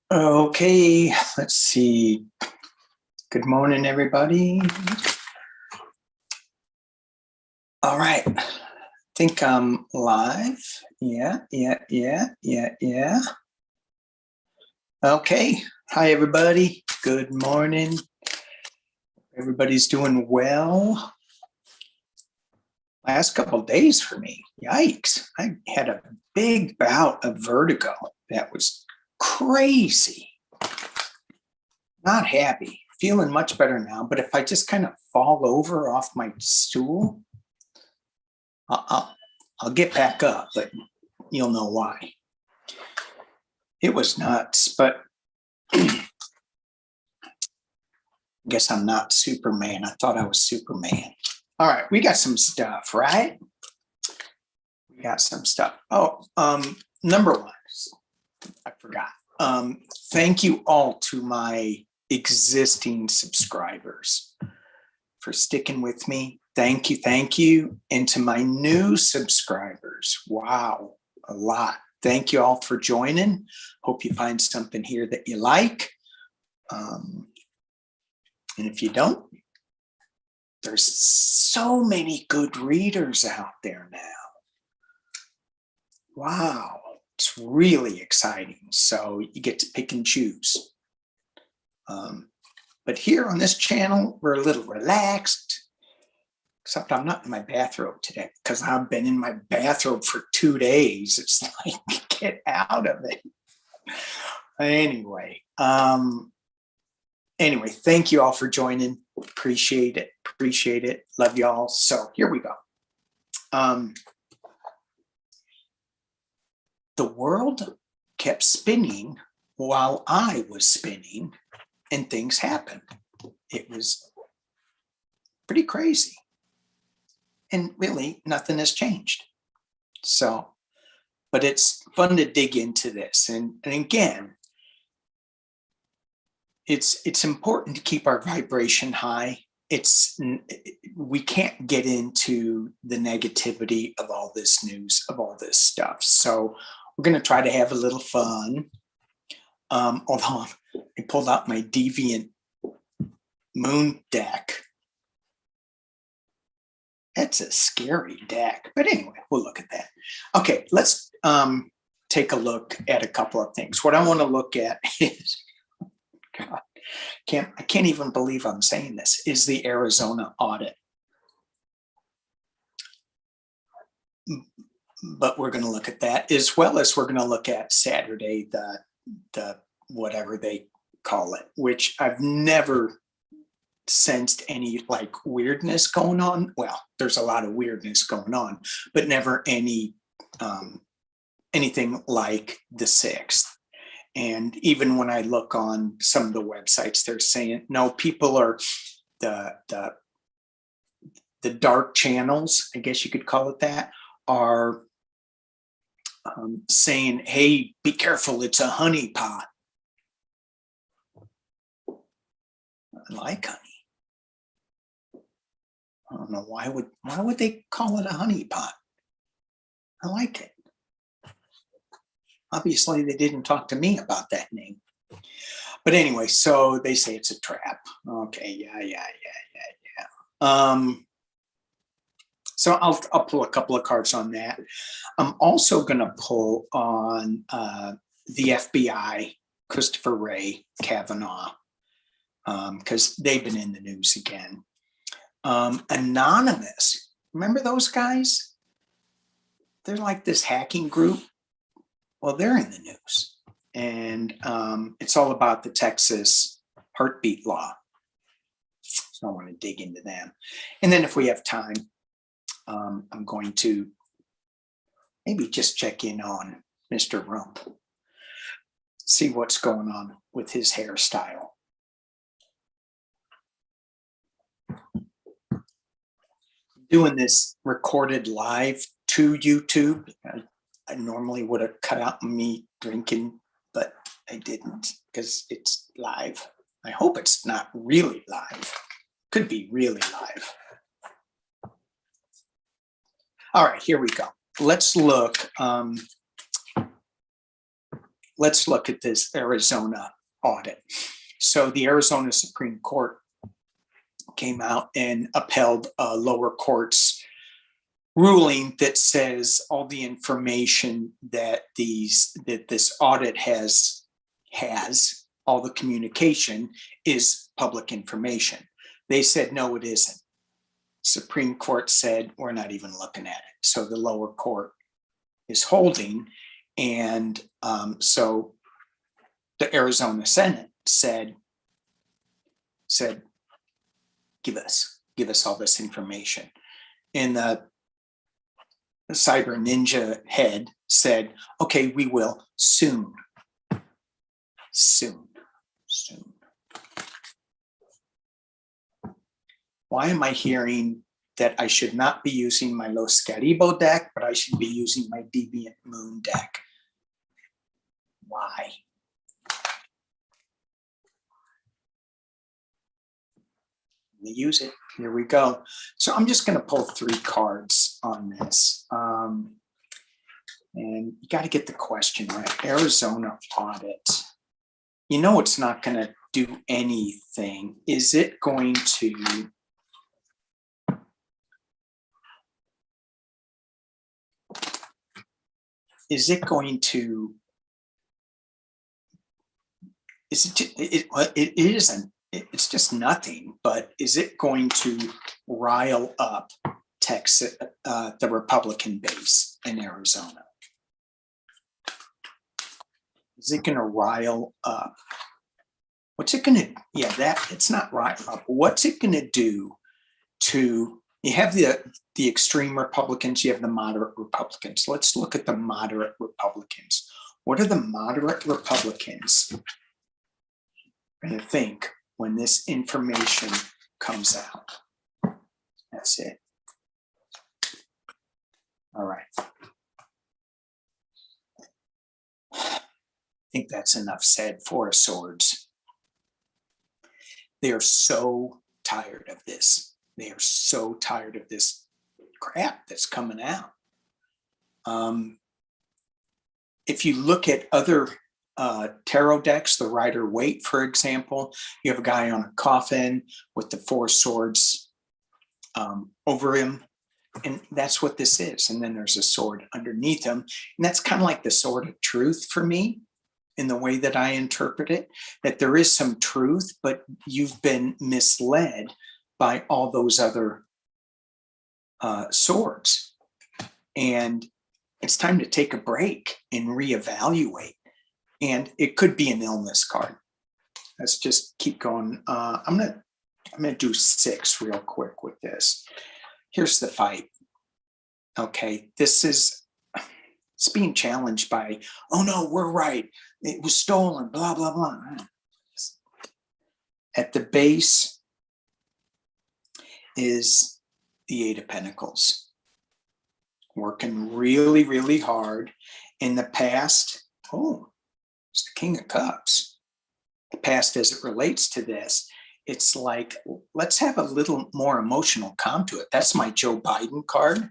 Okay, let's see. Good morning, everybody. All right, I think I'm live. Yeah. Okay, hi, everybody. Good morning. Everybody's doing well. Last couple of days for me, yikes. I had a big bout of vertigo. That was crazy. Not happy. Feeling much better now, but if I just kind of fall over off my stool, I'll get back up, but you'll know why. It was nuts, but I guess I'm not Superman. I thought I was Superman. All right, we got some stuff, right? We got some stuff. Oh, number one, I forgot. Thank you all to my existing subscribers for sticking with me. Thank you. And to my new subscribers, wow, a lot. Thank you all for joining. Hope you find something here that you like. And if you don't, there's so many good readers out there now. Wow, it's really exciting. So you get to pick and choose. But here on this channel, we're a little relaxed, except I'm not in my bathrobe today because I've been in my bathrobe for 2 days. It's like, get out of it. Anyway, thank you all for joining. Appreciate it. Love y'all. So here we go. The world kept spinning while I was spinning, and things happened. It was pretty crazy. And really, nothing has changed. So, but it's fun to dig into this. And again, it's important to keep our vibration high. We can't get into the negativity of all this news, of all this stuff. So we're going to try to have a little fun. Although I pulled out my Deviant Moon deck. That's a scary deck. But anyway, we'll look at that. Okay, let's take a look at a couple of things. What I want to look at is, God, I can't even believe I'm saying this, is the Arizona audit. But we're going to look at that, as well as we're going to look at Saturday, the whatever they call it, which I've never sensed any like weirdness going on. Well, there's a lot of weirdness going on, but never anything like the 6th. And even when I look on some of the websites, they're saying, no, people are the dark channels, I guess you could call it that, are saying, hey, be careful, it's a honey pot. I like honey. I don't know why would they call it a honey pot? I like it. Obviously, they didn't talk to me about that name. But anyway, so they say it's a trap. Okay, yeah. So I'll pull a couple of cards on that. I'm also going to pull on the FBI, Christopher Wray, Kavanaugh, because they've been in the news again. Anonymous, remember those guys? They're like this hacking group. Well, they're in the news, and it's all about the Texas heartbeat law. So I want to dig into them. And then if we have time, I'm going to maybe just check in on Mr. Rump, see what's going on with his hairstyle. Doing this recorded live to YouTube. I normally would have cut out me drinking, but I didn't because it's live. I hope it's not really live. Could be really live. All right, here we go. Let's look. let's look at this Arizona audit. So the Arizona Supreme Court came out and upheld a lower court's ruling that says all the information that this audit has, all the communication is public information. They said, no, it isn't. Supreme Court said, we're not even looking at it. So the lower court is holding. And so the Arizona Senate said, give us all this information. And the cyber ninja head said, okay, we will soon. Why am I hearing that I should not be using my Los Caribo deck, but I should be using my Deviant Moon deck? Why? Let me use it. Here we go. So I'm just going to pull 3 cards on this. And you got to get the question right. Arizona audit. You know it's not going to do anything. Is it going to... Is it going to... It isn't. It's just nothing, but is it going to rile up Texas, the Republican base in Arizona? Is it going to rile up? What's it going to, it's not rile up. What's it going to do to, you have the extreme Republicans, you have the moderate Republicans. Let's look at the moderate Republicans. What are the moderate Republicans going to think when this information comes out? That's it. All right. I think that's enough said. 4 of Swords. They are so tired of this. They are so tired of this crap that's coming out. If you look at other tarot decks, the Rider-Waite, for example, you have a guy on a coffin with the 4 swords over him, and that's what this is. And then there's a sword underneath him, and that's kind of like the sword of truth for me in the way that I interpret it, that there is some truth, but you've been misled by all those other swords. And it's time to take a break and reevaluate. And it could be an illness card. Let's just keep going. I'm gonna do 6 real quick with this. Here's the fight. Okay, it's being challenged by, oh no, we're right. It was stolen, blah, blah, blah. At the base is the 8 of Pentacles. Working really, really hard. In the past, it's the King of Cups. The past as it relates to this, it's like, let's have a little more emotional calm to it. That's my Joe Biden card.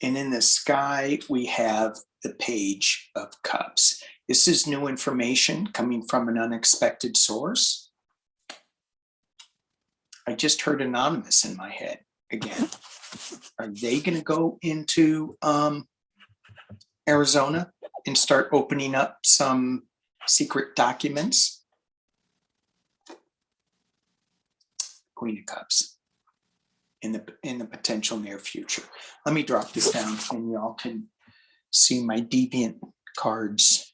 And in the sky, we have the Page of Cups. This is new information coming from an unexpected source. I just heard anonymous in my head again. Are they going to go into Arizona and start opening up some secret documents? Queen of Cups in the potential near future. Let me drop this down and y'all can see my deviant cards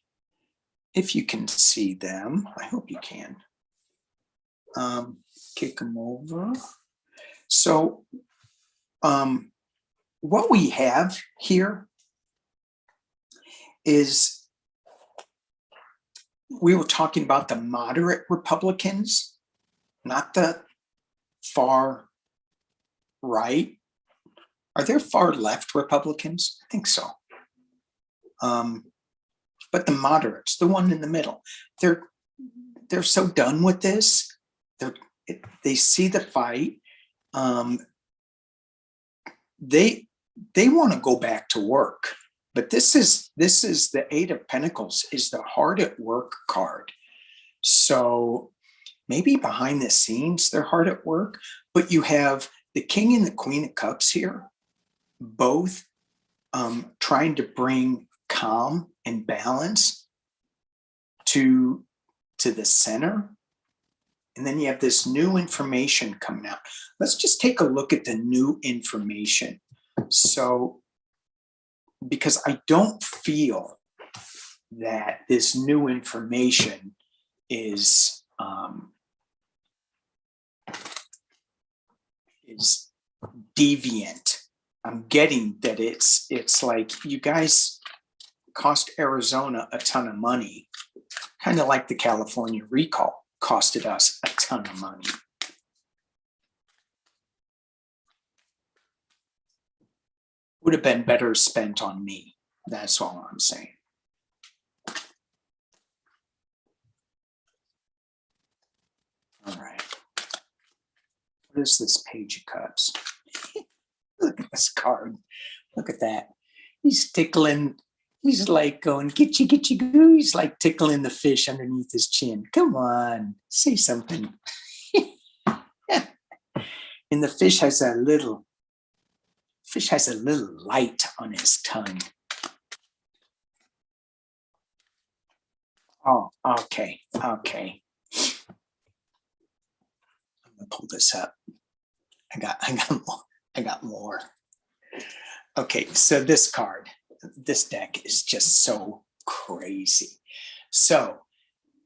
if you can see them. I hope you can. Kick them over. So what we have here is, we were talking about the moderate Republicans, not the far right. Are there far left Republicans? I think so. But the moderates, the one in the middle, they're so done with this. They see the fight. They want to go back to work. But this is the Eight of Pentacles is the hard at work card. So maybe behind the scenes they're hard at work, but you have the King and the Queen of Cups here, both trying to bring calm and balance to the center. And then you have this new information coming out. Let's just take a look at the new information. So, because I don't feel that this new information is deviant. I'm getting that it's like you guys cost Arizona a ton of money, kind of like the California recall costed us a ton of money. Would have been better spent on me. That's all I'm saying. All right. What is this Page of Cups? Look at this card. Look at that. He's tickling. He's like going, get you, goo. He's like tickling the fish underneath his chin. Come on, say something. And the fish has a little light on his tongue. Oh, okay. I'm gonna pull this up. I got more. Okay, so this card, this deck is just so crazy. So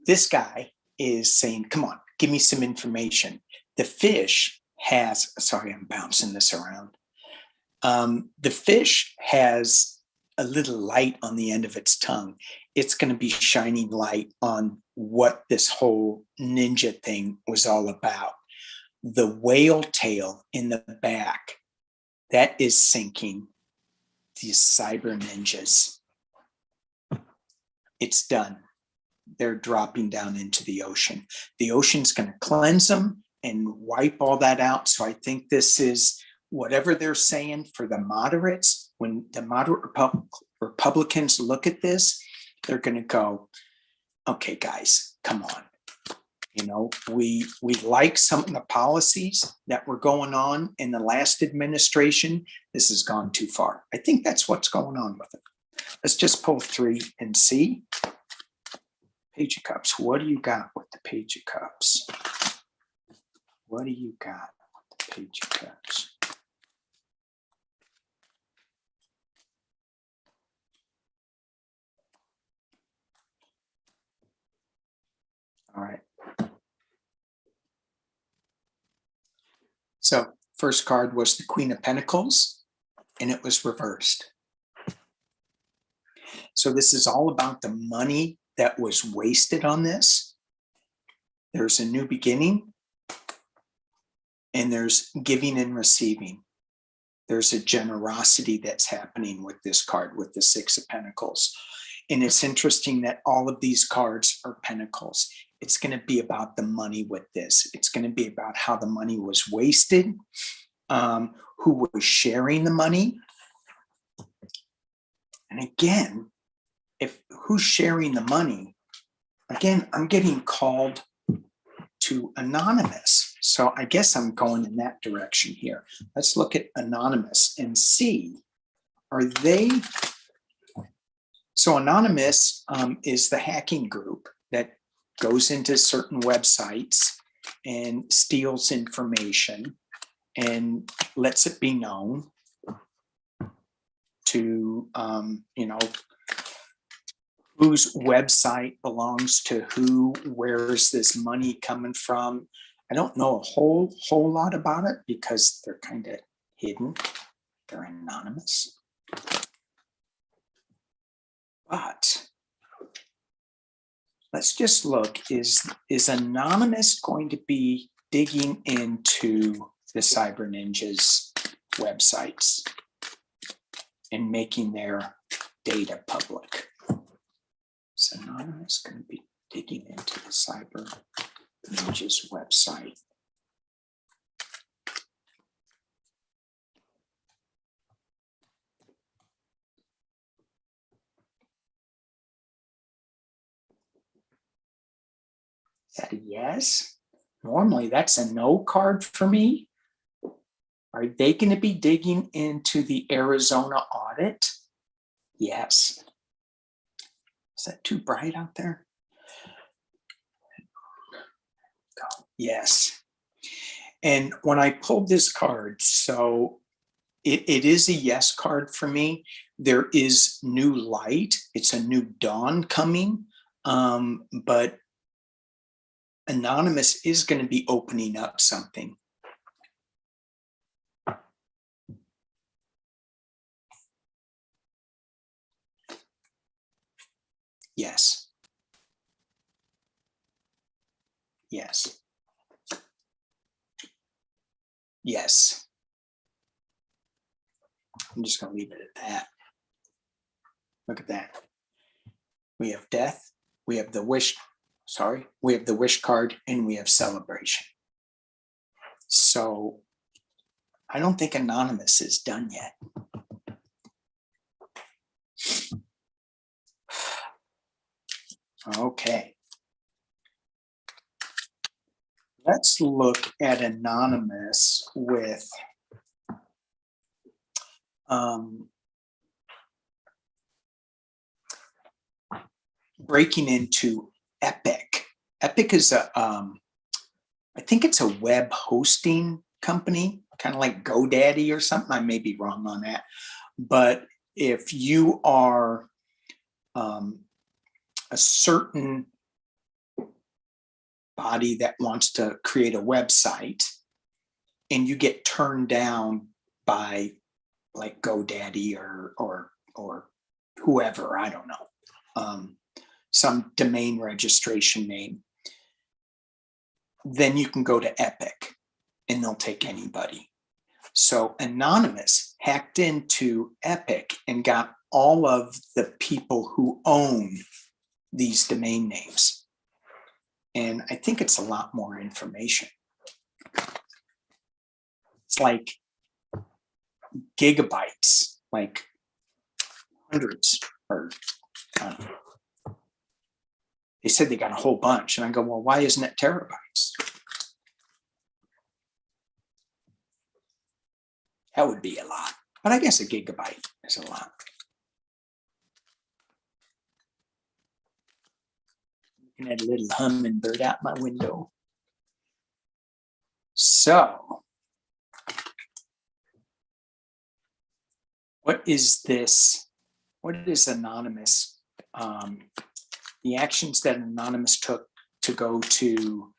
this guy is saying, come on, give me some information. The fish has, sorry, I'm bouncing this around. The fish has a little light on the end of its tongue. It's going to be shining light on what this whole ninja thing was all about. The whale tail in the back, that is sinking these cyber ninjas. It's done. They're dropping down into the ocean. The ocean's going to cleanse them and wipe all that out. So I think this is whatever they're saying for the moderates. When the moderate Republicans look at this, they're going to go, okay, guys, come on. You know, we like some of the policies that were going on in the last administration. This has gone too far. I think that's what's going on with it. Let's just pull three and see. Page of Cups. What do you got with the Page of Cups? What do you got with the Page of Cups? All right. So first card was the Queen of Pentacles, and it was reversed. So this is all about the money that was wasted on this. There's a new beginning, and there's giving and receiving. There's a generosity that's happening with this card, with the Six of Pentacles. And it's interesting that all of these cards are pentacles. It's going to be about the money with this. It's going to be about how the money was wasted, who was sharing the money. And again, if who's sharing the money, again, I'm getting called to anonymous. So I guess I'm going in that direction here. Let's look at anonymous and see, are they? So anonymous is the hacking group that goes into certain websites and steals information and lets it be known to, whose website belongs to who, where is this money coming from? I don't know a whole lot about it because they're kind of hidden. They're anonymous. But let's just look, is anonymous going to be digging into the cyber ninjas websites and making their data public? Is anonymous going to be digging into the cyber ninjas website? that a yes? Normally that's a no card for me. Are they going to be digging into the Arizona audit? Yes. Is that too bright out there? Yes. And when I pulled this card, so it is a yes card for me. There is new light. It's a new dawn coming. But Anonymous is going to be opening up something. Yes. Yes. Yes. I'm just going to leave it at that. Look at that. We have death. We have the wish. Sorry. We have the wish card and we have celebration. So I don't think Anonymous is done yet. Okay. Let's look at Anonymous with breaking into Epic. Epic is a, I think it's a web hosting company, kind of like GoDaddy or something. I may be wrong on that. But if you are a certain body that wants to create a website and you get turned down by like GoDaddy or whoever, I don't know, some domain registration name, then you can go to Epic and they'll take anybody. So Anonymous hacked into Epic and got all of the people who own these domain names. And I think it's a lot more information. It's like gigabytes, like hundreds, or I don't know. They said they got a whole bunch. And I go, well, why isn't it terabytes? That would be a lot. But I guess a gigabyte is a lot. Looking at a little hummingbird out my window. So, what is this? What is Anonymous? The actions that Anonymous took to go to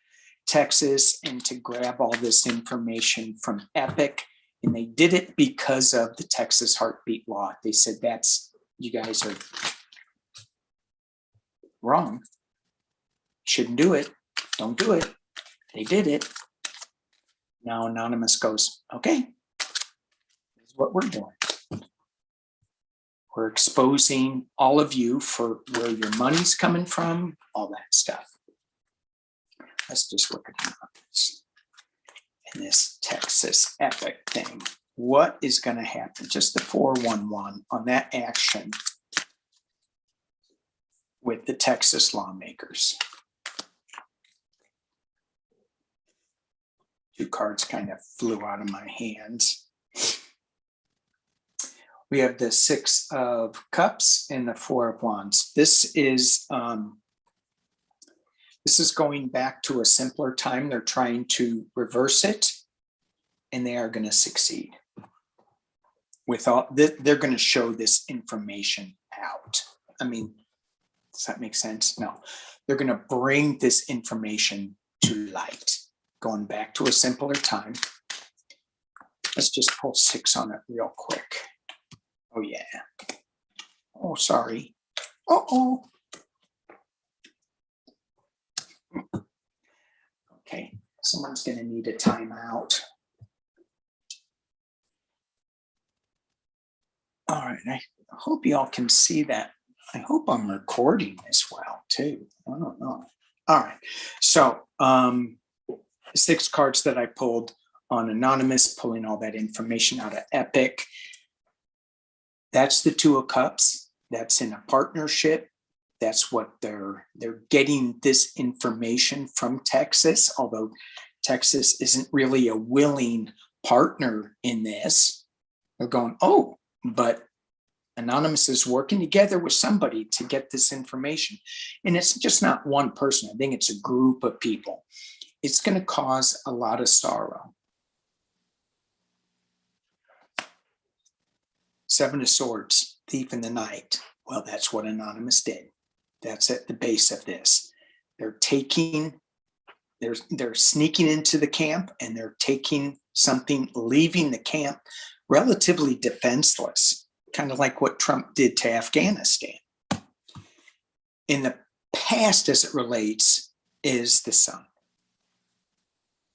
Texas and to grab all this information from Epic. And they did it because of the Texas heartbeat law. They said, that's, you guys are wrong. Shouldn't do it. Don't do it. They did it. Now Anonymous goes, okay, this is what we're doing. We're exposing all of you for where your money's coming from, all that stuff. Let's just look at this in this Texas Epic thing. What is going to happen? Just the 411 on that action with the Texas lawmakers. Two cards kind of flew out of my hands. We have the 6 of Cups and the 4 of Wands. This is going back to a simpler time. They're trying to reverse it, and they are going to succeed. With all, they're going to show this information out. I mean, does that make sense? No, they're going to bring this information to light. Going back to a simpler time. Let's just pull 6 on it real quick. Oh, yeah. Oh, sorry. Uh-oh. Okay, someone's going to need a timeout. All right, I hope y'all can see that. I hope I'm recording this well, too. I don't know. All right, so the 6 cards that I pulled on Anonymous, pulling all that information out of Epic. That's the 2 of Cups. That's in a partnership. That's what they're getting this information from Texas, although Texas isn't really a willing partner in this. They're going, oh, but Anonymous is working together with somebody to get this information. And it's just not one person. I think it's a group of people. It's going to cause a lot of sorrow. Seven of Swords, thief in the night. Well, that's what Anonymous did. That's at the base of this. They're sneaking into the camp, and they're taking something, leaving the camp relatively defenseless, kind of like what Trump did to Afghanistan. In the past, as it relates, is the sun.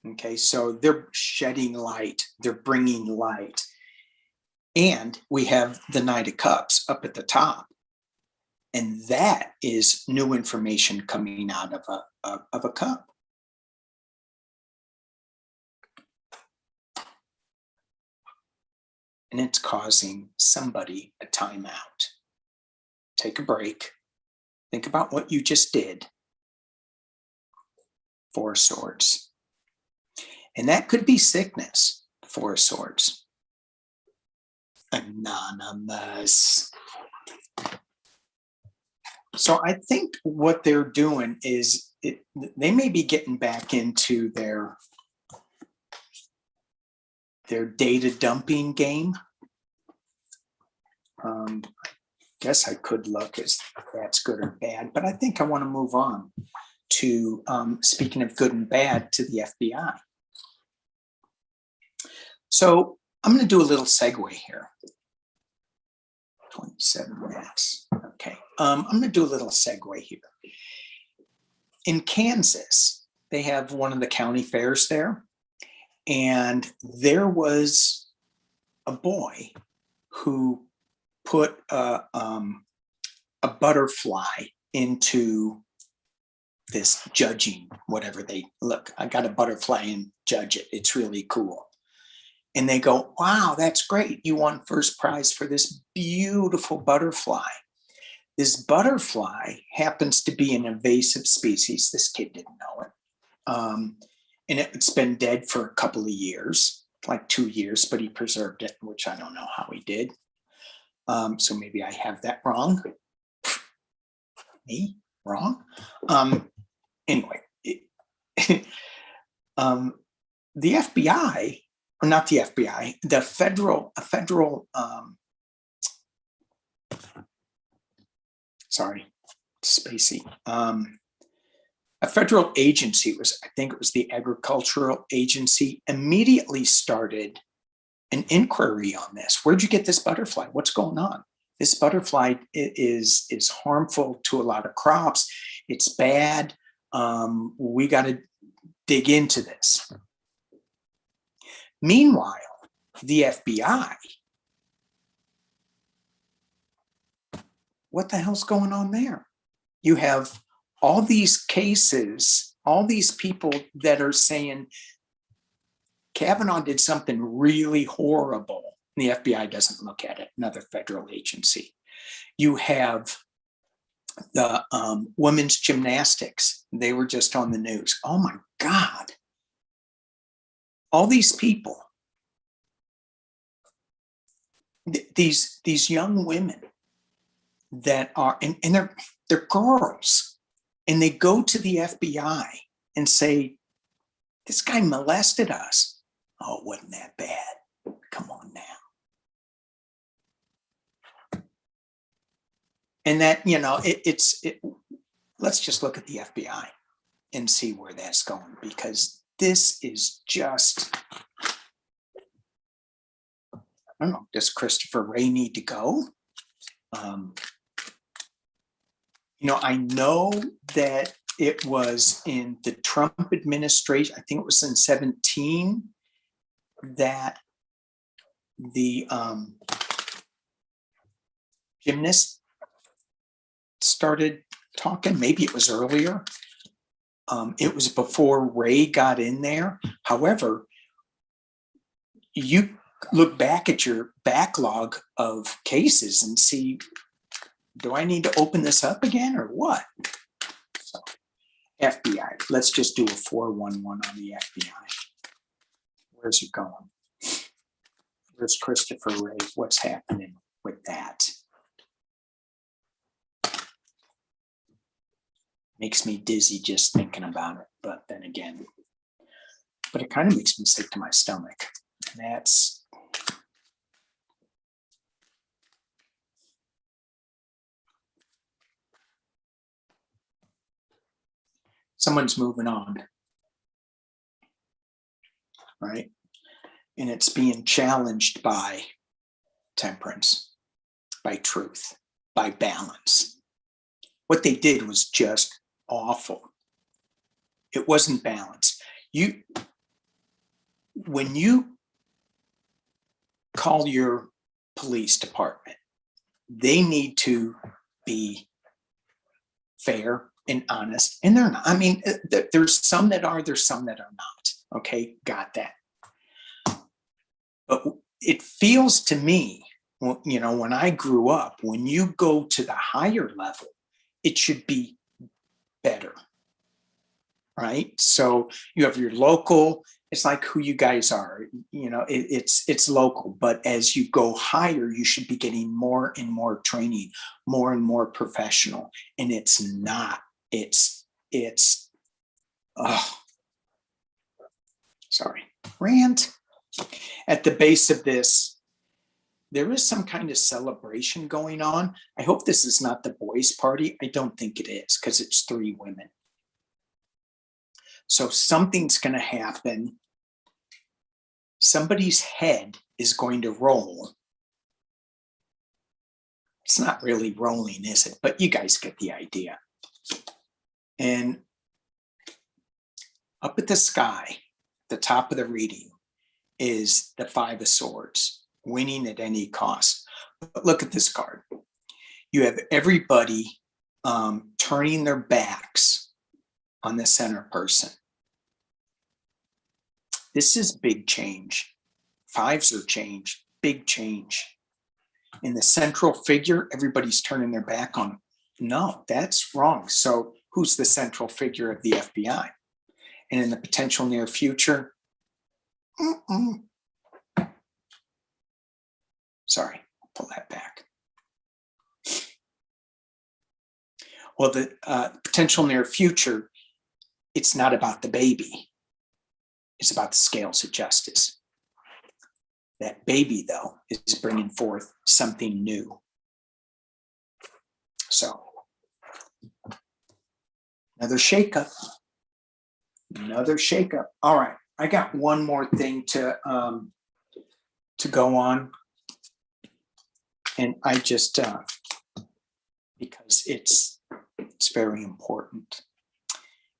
Okay, so they're shedding light, they're bringing light. And we have the Knight of Cups up at the top. And that is new information coming out of a cup. And it's causing somebody a timeout. Take a break. Think about what you just did. Four of Swords. And that could be sickness. Four of Swords. Anonymous. So I think what they're doing is they may be getting back into their data dumping game. I guess I could look as that's good or bad, but I think I want to move on to, speaking of good and bad, to the FBI. So I'm going to do a little segue here. 27 minutes. Okay. I'm going to do a little segue here. In Kansas, they have one of the county fairs there. And there was a boy who put a butterfly into this judging, whatever they look. I got a butterfly and judge it. It's really cool. And they go, wow, that's great. You won first prize for this beautiful butterfly. This butterfly happens to be an invasive species. This kid didn't know it. And it's been dead for a couple of years, like 2 years, but he preserved it, which I don't know how he did. So maybe I have that wrong. Me? Wrong? Anyway, the FBI, or not the FBI, the federal sorry, spacey. A federal agency, I think it was the Agricultural Agency, immediately started an inquiry on this. Where'd you get this butterfly? What's going on? This butterfly is harmful to a lot of crops. It's bad. We got to dig into this. Meanwhile, the FBI, what the hell's going on there? You have all these cases, all these people that are saying Kavanaugh did something really horrible. And the FBI doesn't look at it, another federal agency. You have the women's gymnastics. They were just on the news. Oh my God. All these people, these young women that are, and they're girls, and they go to the FBI and say, this guy molested us. Oh, it wasn't that bad. Come on now. And that, you know, let's just look at the FBI and see where that's going, because this is just, I don't know, does Christopher Wray need to go? You know, I know that it was in the Trump administration, I think it was in 17, that the gymnast started talking. Maybe it was earlier. It was before Ray got in there. However, you look back at your backlog of cases and see do I need to open this up again or what? So FBI, let's just do a 411 on the FBI. Where's it going? Where's Christopher Ray? What's happening with that? Makes me dizzy just thinking about it. But then again, but it kind of makes me sick to my stomach. And that's, someone's moving on, right? And it's being challenged by temperance, by truth, by balance. What they did was just awful. It wasn't balanced. When you call your police department, they need to be fair and honest, and they're not. I mean, there's some that are, there's some that are not. Okay, got that. But it feels to me, you know, when I grew up, when you go to the higher level, it should be better, right? So you have your local, it's like who you guys are, you know, it's local, but as you go higher, you should be getting more and more training, more and more professional. And it's not, sorry, rant. At the base of this, there is some kind of celebration going on. I hope this is not the boys' party. I don't think it is, because it's 3 women. So something's going to happen. Somebody's head is going to roll. It's not really rolling, is it? But you guys get the idea. And up at the sky, the top of the reading, is the 5 of Swords, winning at any cost. But look at this card. You have everybody turning their backs on the center person. This is big change. 5s are change, big change. In the central figure, everybody's turning their back on them. No, that's wrong. So who's the central figure of the FBI? And in the potential near future, sorry, I'll pull that back. Well, the potential near future, it's not about the baby. It's about the scales of justice. That baby, though, is bringing forth something new. So, another shakeup. Another shakeup. All right, I got one more thing to go on, and I just because it's very important.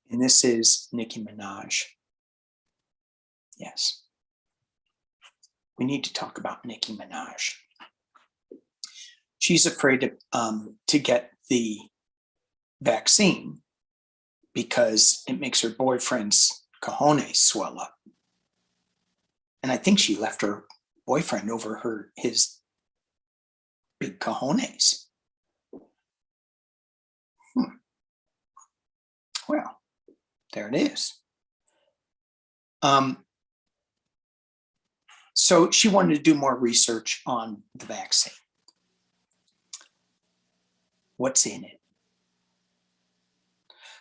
And this is Nicki Minaj. Yes, we need to talk about Nicki Minaj. She's afraid to get the vaccine because it makes her boyfriend's cojones swell up. And I think she left her boyfriend over his big cojones. Well, there it is. So she wanted to do more research on the vaccine. What's in it?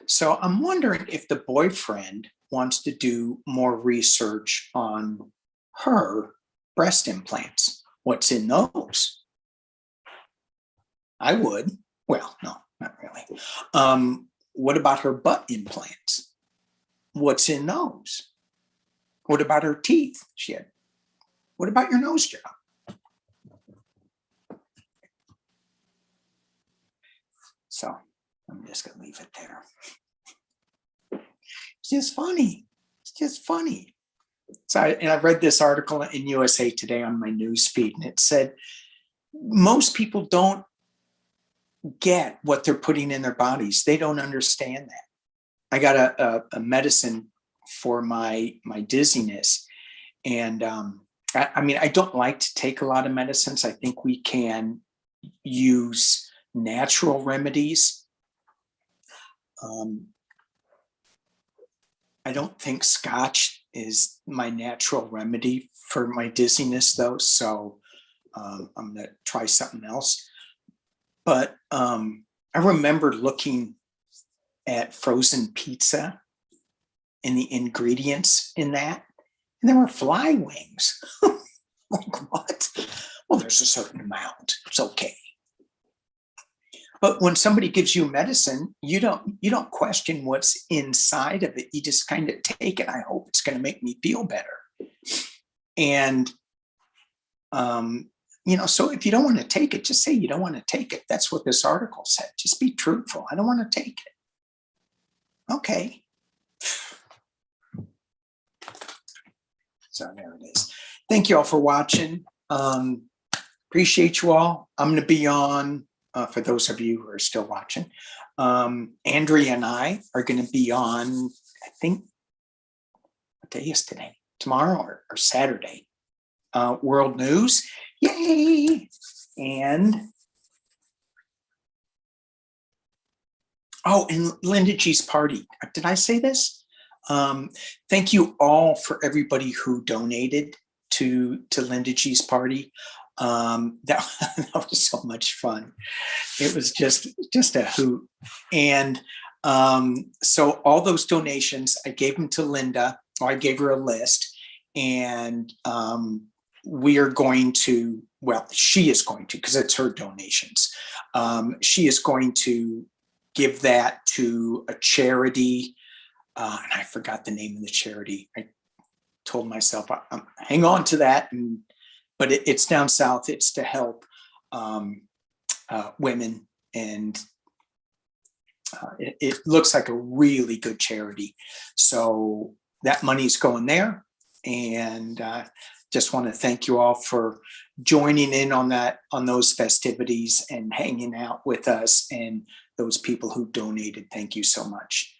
So I'm wondering if the boyfriend wants to do more research on her breast implants. What's in those? I would. Well, no, not really. What about her butt implants? What's in those? What about her teeth? What about your nose job? So I'm just going to leave it there. It's just funny. It's just funny. So I read this article in USA Today on my news feed, and it said most people don't get what they're putting in their bodies. They don't understand that. I got a medicine for my dizziness, and I mean, I don't like to take a lot of medicines. I think we can use natural remedies. I don't think scotch is my natural remedy for my dizziness, though. So I'm going to try something else. But I remember looking at frozen pizza and the ingredients in that, and there were fly wings. Like, what? Well, there's a certain amount. It's okay. But when somebody gives you medicine, you don't question what's inside of it. You just kind of take it. I hope it's going to make me feel better. And so if you don't want to take it, just say you don't want to take it. That's what this article said. Just be truthful. I don't want to take it. Okay. So there it is. Thank you all for watching. Appreciate you all. I'm going to be on, for those of you who are still watching, Andrea and I are going to be on, I think, what day is today? Tomorrow or Saturday. World News. Yay! And Linda G's party. Did I say this? Thank you all for everybody who donated to Linda G's party. That was so much fun. It was just a hoot. And so all those donations, I gave them to Linda, or I gave her a list, and we are going to, well, she is going to, because it's her donations. She is going to give that to a charity, and I forgot the name of the charity. I told myself, hang on to that, but it's down south. It's to help women, and it looks like a really good charity. So that money's going there, and just want to thank you all for joining in on those festivities and hanging out with us, and those people who donated. Thank you so much.